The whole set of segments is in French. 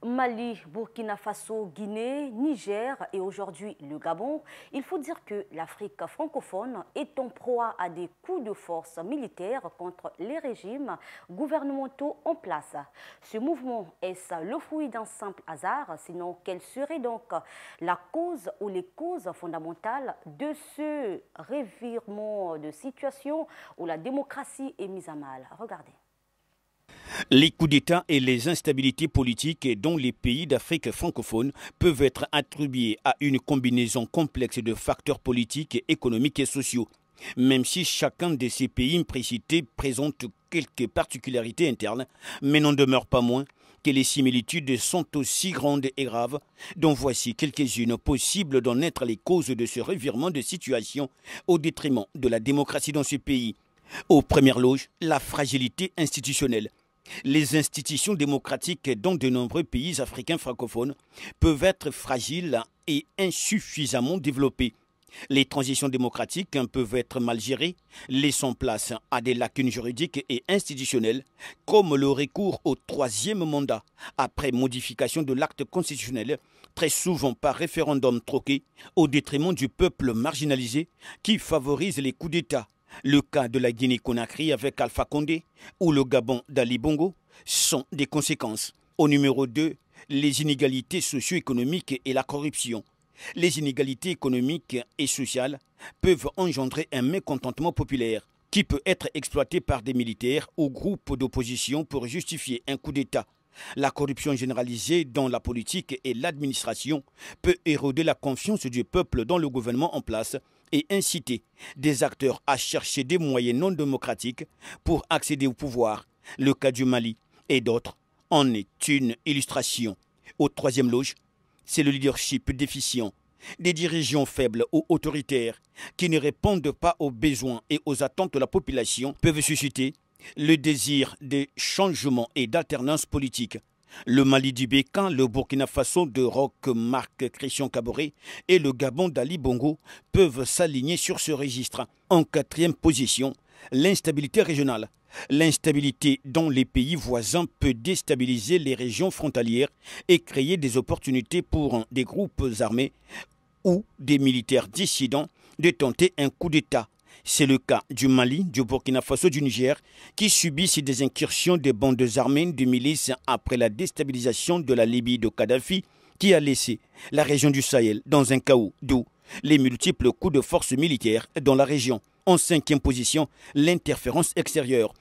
Mali, Burkina Faso, Guinée, Niger et aujourd'hui le Gabon, il faut dire que l'Afrique francophone est en proie à des coups de force militaires contre les régimes gouvernementaux en place. Ce mouvement est-ce le fruit d'un simple hasard, sinon quelle serait donc la cause ou les causes fondamentales de ce revirement de situation où la démocratie est mise à mal? Regardez. Les coups d'État et les instabilités politiques dont les pays d'Afrique francophone peuvent être attribués à une combinaison complexe de facteurs politiques, économiques et sociaux. Même si chacun de ces pays précités présente quelques particularités internes, mais n'en demeure pas moins que les similitudes sont aussi grandes et graves, dont voici quelques-unes possibles d'en être les causes de ce revirement de situation au détriment de la démocratie dans ce pays. Aux premières loges, la fragilité institutionnelle. Les institutions démocratiques dans de nombreux pays africains francophones peuvent être fragiles et insuffisamment développées. Les transitions démocratiques peuvent être mal gérées, laissant place à des lacunes juridiques et institutionnelles, comme le recours au troisième mandat après modification de l'acte constitutionnel, très souvent par référendum troqué, au détriment du peuple marginalisé qui favorise les coups d'État. Le cas de la Guinée-Conakry avec Alpha Condé ou le Gabon d'Ali Bongo sont des conséquences. Au numéro 2, les inégalités socio-économiques et la corruption. Les inégalités économiques et sociales peuvent engendrer un mécontentement populaire qui peut être exploité par des militaires ou groupes d'opposition pour justifier un coup d'État. La corruption généralisée dans la politique et l'administration peut éroder la confiance du peuple dans le gouvernement en place et inciter des acteurs à chercher des moyens non démocratiques pour accéder au pouvoir. Le cas du Mali et d'autres en est une illustration. Au troisième loge, c'est le leadership déficient. Des dirigeants faibles ou autoritaires qui ne répondent pas aux besoins et aux attentes de la population peuvent susciter le désir de changement et d'alternance politique. Le Mali du Békin, le Burkina Faso de Roch Marc Christian Kaboré et le Gabon d'Ali Bongo peuvent s'aligner sur ce registre. En quatrième position, l'instabilité régionale. L'instabilité dans les pays voisins peut déstabiliser les régions frontalières et créer des opportunités pour des groupes armés ou des militaires dissidents de tenter un coup d'État. C'est le cas du Mali, du Burkina Faso, du Niger, qui subissent des incursions de bandes armées de milices après la déstabilisation de la Libye de Kadhafi, qui a laissé la région du Sahel dans un chaos, d'où les multiples coups de force militaires dans la région. En cinquième position, l'interférence extérieure.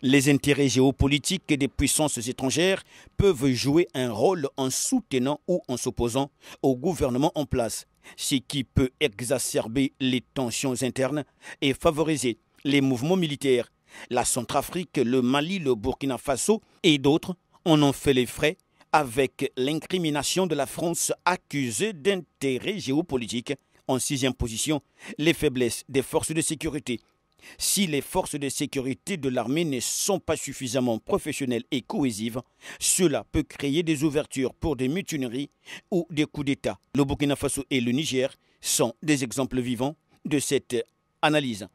Les intérêts géopolitiques des puissances étrangères peuvent jouer un rôle en soutenant ou en s'opposant au gouvernement en place, ce qui peut exacerber les tensions internes et favoriser les mouvements militaires. La Centrafrique, le Mali, le Burkina Faso et d'autres en ont fait les frais avec l'incrimination de la France accusée d'intérêts géopolitiques. En sixième position, les faiblesses des forces de sécurité. Si les forces de sécurité de l'armée ne sont pas suffisamment professionnelles et cohésives, cela peut créer des ouvertures pour des mutineries ou des coups d'État. Le Burkina Faso et le Niger sont des exemples vivants de cette analyse.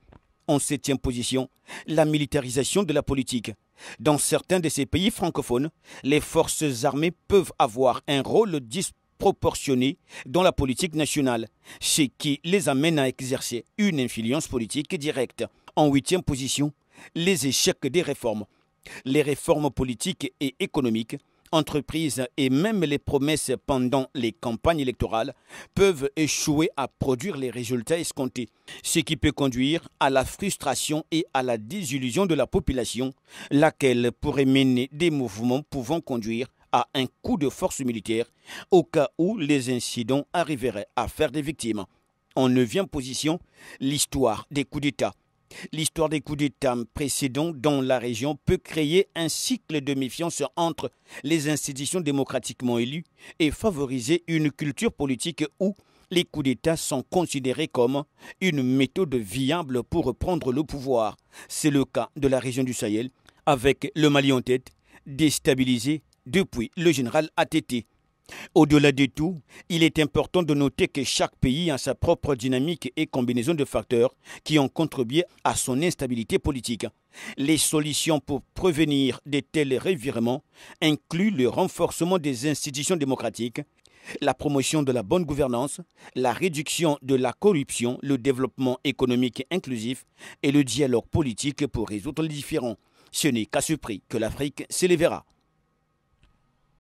En septième position, la militarisation de la politique. Dans certains de ces pays francophones, les forces armées peuvent avoir un rôle disproportionné dans la politique nationale, ce qui les amène à exercer une influence politique directe. En huitième position, les échecs des réformes. Les réformes politiques et économiques, entreprises et même les promesses pendant les campagnes électorales peuvent échouer à produire les résultats escomptés, ce qui peut conduire à la frustration et à la désillusion de la population, laquelle pourrait mener des mouvements pouvant conduire à un coup de force militaire au cas où les incidents arriveraient à faire des victimes. En neuvième position, l'histoire des coups d'État. L'histoire des coups d'État précédents dans la région peut créer un cycle de méfiance entre les institutions démocratiquement élues et favoriser une culture politique où les coups d'État sont considérés comme une méthode viable pour reprendre le pouvoir. C'est le cas de la région du Sahel, avec le Mali en tête, déstabilisé depuis le général ATT. Au-delà de tout, il est important de noter que chaque pays a sa propre dynamique et combinaison de facteurs qui ont contribué à son instabilité politique. Les solutions pour prévenir de tels revirements incluent le renforcement des institutions démocratiques, la promotion de la bonne gouvernance, la réduction de la corruption, le développement économique inclusif et le dialogue politique pour résoudre les différends. Ce n'est qu'à ce prix que l'Afrique s'élèvera.